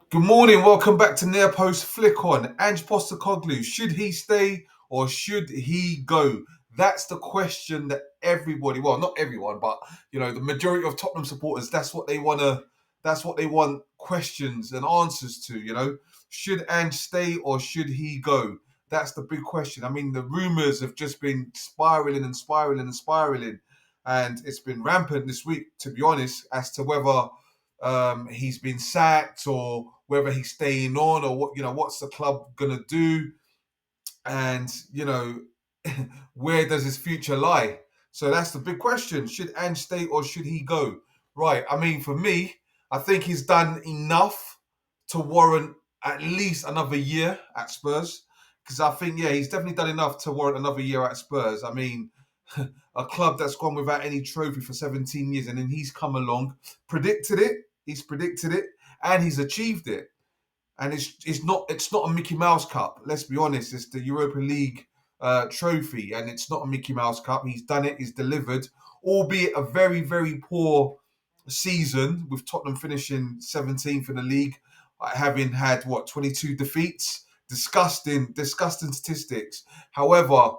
Good morning. Welcome back to Near Post Flick On. Ange Postecoglou, should he stay or should he go? That's the question that everybody, well, not everyone, but the majority of Tottenham supporters, that's what they want questions and answers to. Should Ange stay or should he go? That's the big question. I mean, the rumours have just been spiraling and spiraling and spiraling. And it's been rampant this week, to be honest, as to whether he's been sacked or whether he's staying on or what's the club gonna do, and where does his future lie? So that's the big question. Should Ange stay or should he go? Right. I mean, for me, I think he's done enough to warrant at least another year at Spurs. Because I think, yeah, he's definitely done enough to warrant another year at Spurs. I mean, a club that's gone without any trophy for 17 years, and then he's come along, he's predicted it, and he's achieved it. And it's not a Mickey Mouse Cup. Let's be honest, it's the Europa League trophy, and it's not a Mickey Mouse Cup. He's done it. He's delivered, albeit a very very poor season with Tottenham finishing 17th in the league, having had 22 defeats. Disgusting statistics. However,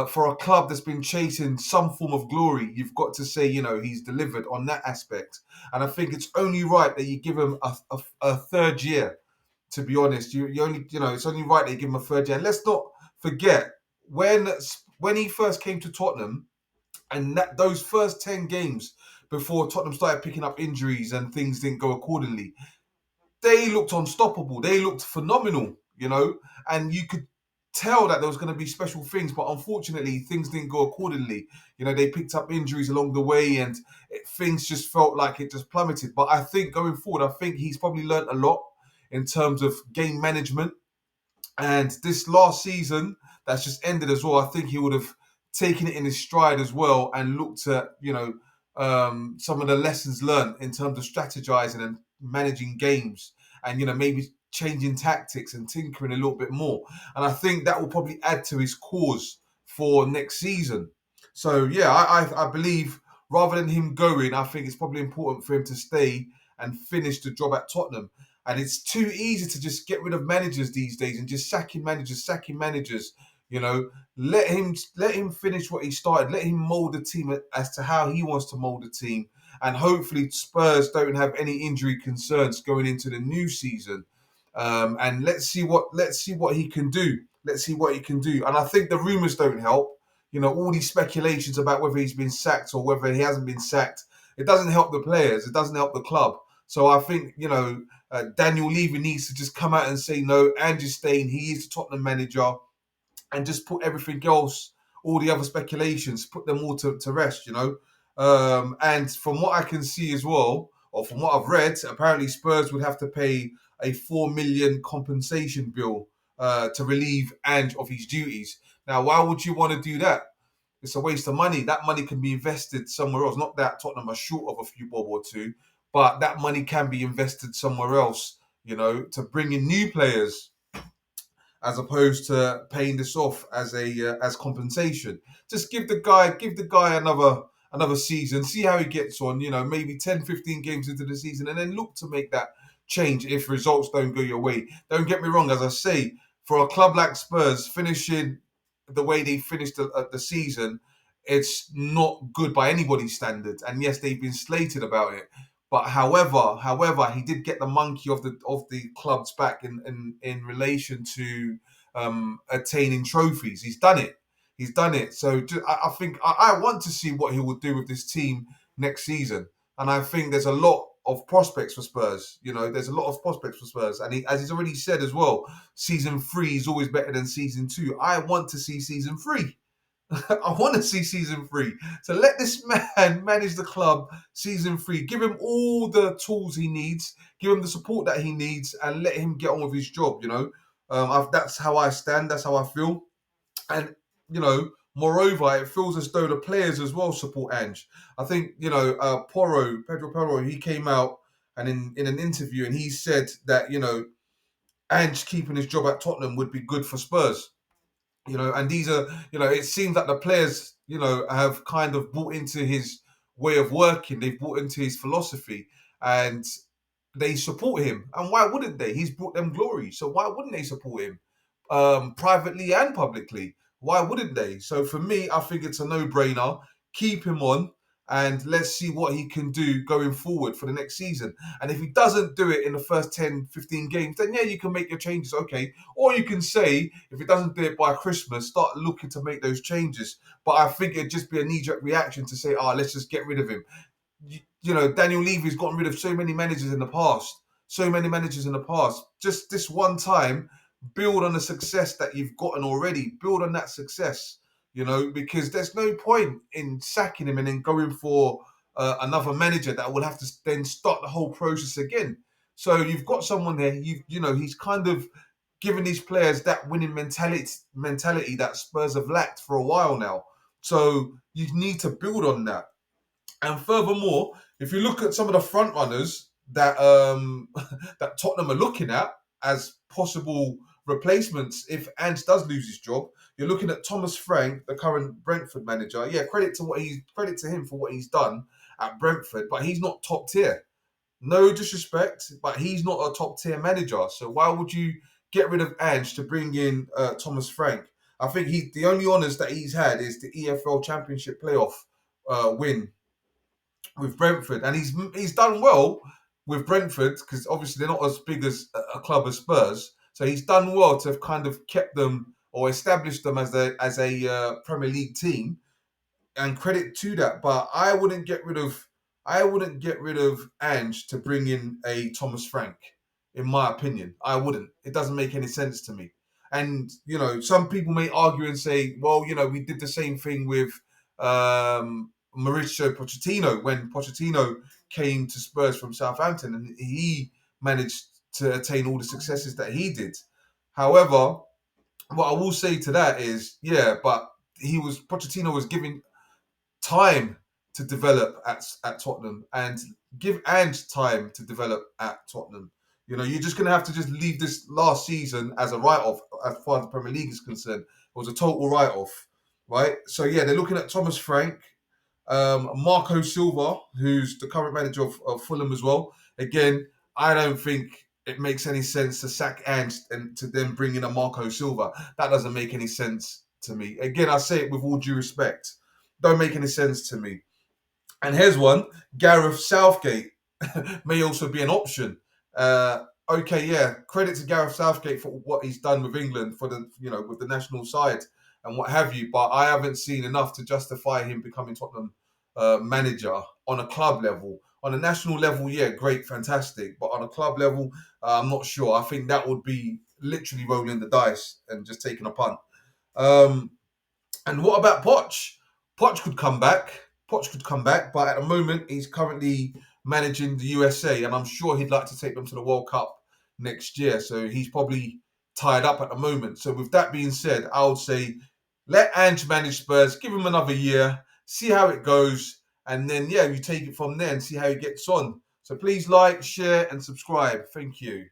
for a club that's been chasing some form of glory, you've got to say, he's delivered on that aspect. And I think it's only right that you give him a third year. To be honest, you only, it's only right that you give him a third year. And let's not forget when he first came to Tottenham, and those first 10 games before Tottenham started picking up injuries and things didn't go accordingly, they looked unstoppable. They looked phenomenal, and you could tell that there was going to be special things, but unfortunately, things didn't go accordingly. They picked up injuries along the way, and things just felt like it just plummeted. But I think going forward, I think he's probably learned a lot in terms of game management. And this last season that's just ended as well, I think he would have taken it in his stride as well and looked at, some of the lessons learned in terms of strategizing and managing games and, maybe changing tactics and tinkering a little bit more. And I think that will probably add to his cause for next season. So, yeah, I believe rather than him going, I think it's probably important for him to stay and finish the job at Tottenham. And it's too easy to just get rid of managers these days and just sacking managers. You know, let him finish what he started. Let him mold the team as to how he wants to mold the team. And hopefully Spurs don't have any injury concerns going into the new season. And let's see what he can do. Let's see what he can do. And I think the rumours don't help. All these speculations about whether he's been sacked or whether he hasn't been sacked. It doesn't help the players. It doesn't help the club. So I think, Daniel Levy needs to just come out and say, no, Ange staying. He is the Tottenham manager, and just put everything else, all the other speculations, put them all to rest. And from what I can see as well, or from what I've read, apparently Spurs would have to pay a 4 million compensation bill to relieve Ange of his duties. Now, why would you want to do that? It's a waste of money. That money can be invested somewhere else. Not that Tottenham are short of a few bob or two, but that money can be invested somewhere else, to bring in new players as opposed to paying this off as compensation. Just give the guy another season, see how he gets on, maybe 10, 15 games into the season, and then look to make that change if results don't go your way. Don't get me wrong, as I say, for a club like Spurs, finishing the way they finished the season, it's not good by anybody's standards. And yes, they've been slated about it. But however, he did get the monkey of the club's back in relation to attaining trophies. He's done it. He's done it. So I think I want to see what he will do with this team next season. And I think there's a lot of prospects for Spurs. There's a lot of prospects for Spurs. And as he's already said as well, season 3 is always better than season 2. I want to see season 3. I want to see season 3. So let this man manage the club season 3. Give him all the tools he needs. Give him the support that he needs, and let him get on with his job. That's how I stand. That's how I feel. And moreover, it feels as though the players as well support Ange. I think Pedro Porro, he came out and in an interview, and he said that Ange keeping his job at Tottenham would be good for Spurs. And these are, it seems that the players, have kind of bought into his way of working. They've bought into his philosophy. And, they support him. And why wouldn't they? He's brought them glory. So why wouldn't they support him? Privately and publicly. Why wouldn't they? So for me, I think it's a no-brainer. Keep him on and let's see what he can do going forward for the next season. And if he doesn't do it in the first 10, 15 games, then yeah, you can make your changes, okay. Or you can say, if he doesn't do it by Christmas, start looking to make those changes. But I think it'd just be a knee-jerk reaction to say, let's just get rid of him. Daniel Levy's gotten rid of so many managers in the past. So many managers in the past. Just this one time, build on the success that you've gotten already. Build on that success, because there's no point in sacking him and then going for another manager that will have to then start the whole process again. So you've got someone there. He's kind of given these players that winning mentality that Spurs have lacked for a while now. So you need to build on that. And furthermore, if you look at some of the front runners that that Tottenham are looking at as possible replacements if Ange does lose his job, you're looking at Thomas Frank, the current Brentford manager. Yeah, credit to him for what he's done at Brentford, but he's not top tier. No disrespect, but he's not a top tier manager. So why would you get rid of Ange to bring in Thomas Frank? I think the only honours that he's had is the EFL Championship playoff win with Brentford, and he's done well with Brentford because obviously they're not as big as a club as Spurs. So he's done well to have kind of kept them or established them as a Premier League team, and credit to that. But I wouldn't get rid of Ange to bring in a Thomas Frank. In my opinion, I wouldn't. It doesn't make any sense to me. And some people may argue and say, well, we did the same thing with Mauricio Pochettino when Pochettino came to Spurs from Southampton, and he managed to attain all the successes that he did. However, what I will say to that is, yeah, but Pochettino was given time to develop at Tottenham, and give Ange time to develop at Tottenham. You're just going to have to just leave this last season as a write-off as far as the Premier League is concerned. It was a total write-off, right? So yeah, they're looking at Thomas Frank, Marco Silva, who's the current manager of Fulham as well. Again, I don't think it makes any sense to sack Ange and to then bring in a Marco Silva. That doesn't make any sense to me. Again, I say it with all due respect. Don't make any sense to me. And here's one: Gareth Southgate may also be an option. Okay, yeah, credit to Gareth Southgate for what he's done with England for with the national side and what have you. But I haven't seen enough to justify him becoming Tottenham manager on a club level. On a national level, yeah, great, fantastic. But on a club level, I'm not sure. I think that would be literally rolling the dice and just taking a punt. And what about Poch? Poch could come back. But at the moment, he's currently managing the USA, and I'm sure he'd like to take them to the World Cup next year. So he's probably tied up at the moment. So with that being said, I would say let Ange manage Spurs, give him another year, see how it goes, and then, yeah, you take it from there and see how he gets on. So please like, share, and subscribe. Thank you.